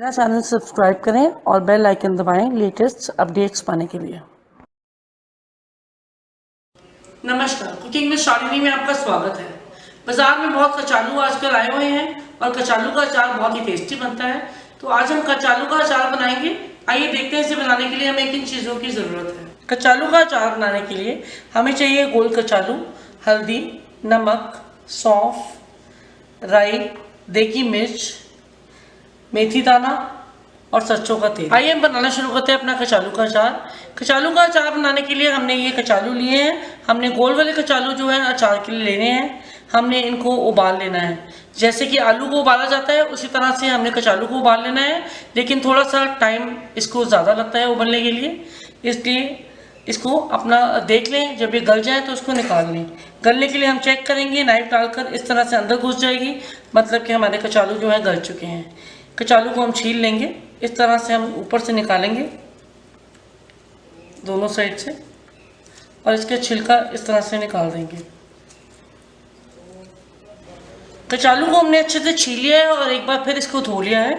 मेरा channel subscribe करें और बेल आइकन दबाएं लेटेस्ट अपडेट्स पाने के लिए। नमस्कार, कुकिंग में शालिनी में आपका स्वागत है। बाजार में बहुत कचालू आजकल आए हुए हैं और कचालू का अचार बहुत ही टेस्टी बनता है। तो आज हम कचालू का अचार बनाएंगे। आइए देखते हैं इसे बनाने के लिए हमें किन चीज़ों की ज़रूरत है। कचालू का अचार बनाने के लिए हमें चाहिए गोल कचालू, हल्दी, नमक, सौंफ, राई, देगी मिर्च, मेथी दाना और सरसों का तेल। आइए हम बनाना शुरू करते हैं अपना कचालू का अचार। कचालू का अचार बनाने के लिए हमने ये कचालू लिए हैं। हमने गोल वाले कचालू जो है अचार के लिए लेने हैं। हमने इनको उबाल लेना है, जैसे कि आलू को उबाला जाता है उसी तरह से हमने कचालू को उबाल लेना है। लेकिन थोड़ा सा टाइम इसको ज़्यादा लगता है उबलने के लिए, इसलिए इसको अपना देख लें। जब ये गल जाए तो उसको निकाल लें। गलने के लिए हम चेक करेंगे, नाइफ डालकर इस तरह से अंदर घुस जाएगी, मतलब कि हमारे कचालू जो है गल चुके हैं। कचालू को हम छील लेंगे, इस तरह से हम ऊपर से निकालेंगे दोनों साइड से, और इसके छिलका इस तरह से निकाल देंगे। कचालू को हमने अच्छे से छील लिया है और एक बार फिर इसको धो लिया है।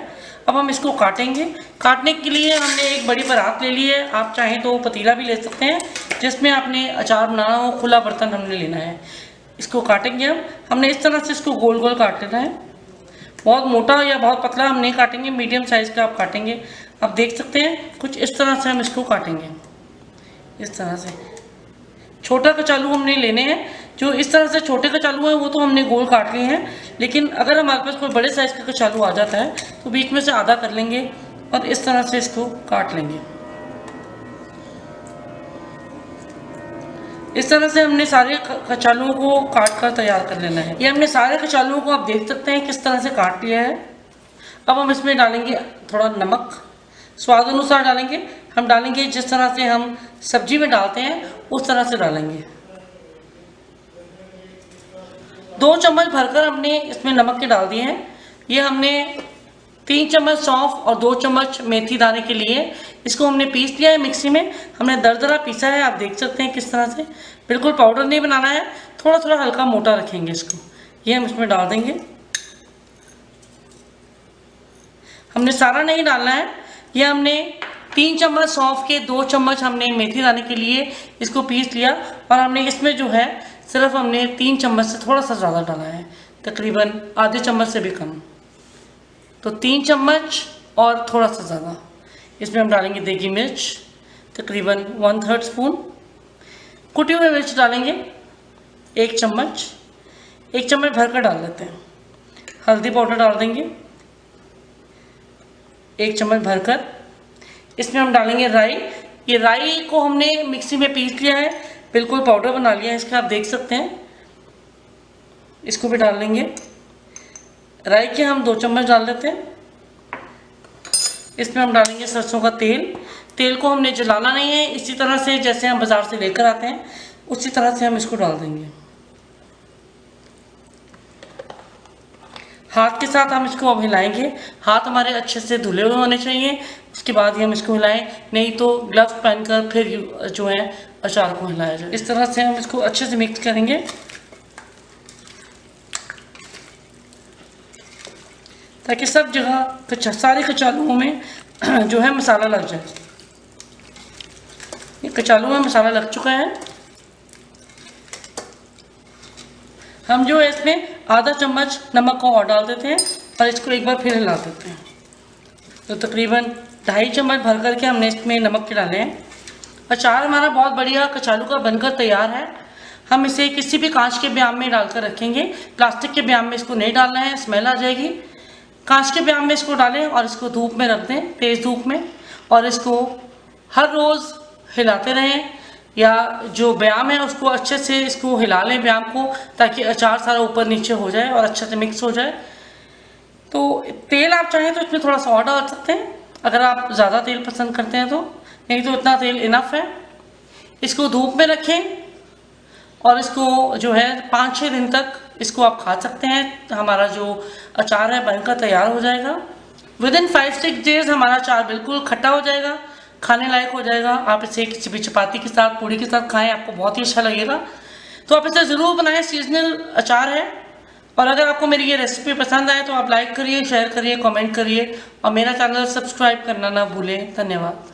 अब हम इसको काटेंगे। काटने के लिए हमने एक बड़ी परात ले ली है। आप चाहें तो पतीला भी ले सकते हैं जिसमें आपने अचार बनाना हो। खुला बर्तन हमने लेना है। इसको काटेंगे हमने इस तरह से इसको गोल गोल काट लेना है। बहुत मोटा या बहुत पतला हम नहीं काटेंगे, मीडियम साइज़ का आप काटेंगे। आप देख सकते हैं कुछ इस तरह से हम इसको काटेंगे। इस तरह से छोटा कचालू हमने लेने हैं। जो इस तरह से छोटे कचालू हैं वो तो हमने गोल काट लिए हैं, लेकिन अगर हमारे पास कोई बड़े साइज़ का कचालू आ जाता है तो बीच में से आधा कर लेंगे और इस तरह से इसको काट लेंगे। इस तरह से हमने सारे कचालुओं को काट कर तैयार कर लेना है। ये हमने सारे कचालुओं को आप देख सकते हैं किस तरह से काट लिया है। अब हम इसमें डालेंगे थोड़ा नमक, स्वाद अनुसार डालेंगे। हम डालेंगे जिस तरह से हम सब्जी में डालते हैं उस तरह से डालेंगे। 2 चम्मच भरकर हमने इसमें नमक के डाल दिए हैं। ये हमने 3 चम्मच सौंफ और 2 चम्मच मेथी दाने के लिए इसको हमने पीस लिया है मिक्सी में। हमने दरदरा पीसा है, आप देख सकते हैं किस तरह से। बिल्कुल पाउडर नहीं बनाना है, थोड़ा थोड़ा हल्का मोटा रखेंगे इसको। ये हम इसमें डाल देंगे। हमने सारा नहीं डालना है। ये हमने 3 चम्मच सौंफ के 2 चम्मच हमने मेथी दाने के लिए इसको पीस लिया, और हमने इसमें जो है सिर्फ हमने 3 चम्मच से थोड़ा सा ज़्यादा डाला है, तकरीबन आधे चम्मच से भी कम। तो 3 चम्मच और थोड़ा सा ज़्यादा। इसमें हम डालेंगे देगी मिर्च, तकरीबन 1/3 स्पून। कुटी हुई मिर्च डालेंगे 1 चम्मच, 1 चम्मच भरकर डाल देते हैं। हल्दी पाउडर डाल देंगे 1 चम्मच भरकर। इसमें हम डालेंगे राई। ये राई को हमने मिक्सी में पीस लिया है, बिल्कुल पाउडर बना लिया है इसका, आप देख सकते हैं। इसको भी डाल लेंगे। राई के हम 2 चम्मच डाल देते हैं। इसमें हम डालेंगे सरसों का तेल। तेल को हमने जलाना नहीं है, इसी तरह से जैसे हम बाज़ार से लेकर आते हैं उसी तरह से हम इसको डाल देंगे। हाथ के साथ हम इसको अब हिलाएंगे। हाथ हमारे अच्छे से धुले हुए होने चाहिए, उसके बाद ही हम इसको हिलाएं, नहीं तो ग्लव्स पहनकर फिर जो है अचार को हिलाया जाए। इस तरह से हम इसको अच्छे से मिक्स करेंगे ताकि सब जगह सारे कचालुओं में जो है मसाला लग जाए। ये कचालू में मसाला लग चुका है। हम जो है इसमें आधा चम्मच नमक को और डाल देते हैं और इसको एक बार फिर हिला देते हैं। तो तकरीबन 2.5 चम्मच भर करके हमने इसमें नमक के डाले हैं। अचार हमारा बहुत बढ़िया कचालू का बनकर तैयार है। हम इसे किसी भी कांच के बयाम में डालकर रखेंगे। प्लास्टिक के बयाम में इसको नहीं डालना है, स्मेल आ जाएगी। कांच के बयाम में इसको डालें और इसको धूप में रख दें, तेज़ धूप में, और इसको हर रोज़ हिलाते रहें, या जो बयाम है उसको अच्छे से इसको हिला लें बयाम को, ताकि अचार सारा ऊपर नीचे हो जाए और अच्छे से मिक्स हो जाए। तो तेल आप चाहें तो इसमें थोड़ा सा और डाल सकते हैं अगर आप ज़्यादा तेल पसंद करते हैं तो, नहीं तो इतना तेल इनफ है। इसको धूप में रखें और इसको जो है 5-6 दिन तक इसको आप खा सकते हैं। हमारा जो अचार है बनकर तैयार हो जाएगा। विदिन 5-6 डेज हमारा अचार बिल्कुल खट्टा हो जाएगा, खाने लायक हो जाएगा। आप इसे किसी भी चपाती के साथ, पूड़ी के साथ खाएं, आपको बहुत ही अच्छा लगेगा। तो आप इसे ज़रूर बनाएं। सीजनल अचार है, और अगर आपको मेरी ये रेसिपी पसंद आए तो आप लाइक करिए, शेयर करिए, कमेंट करिए और मेरा चैनल सब्सक्राइब करना ना भूलें। धन्यवाद।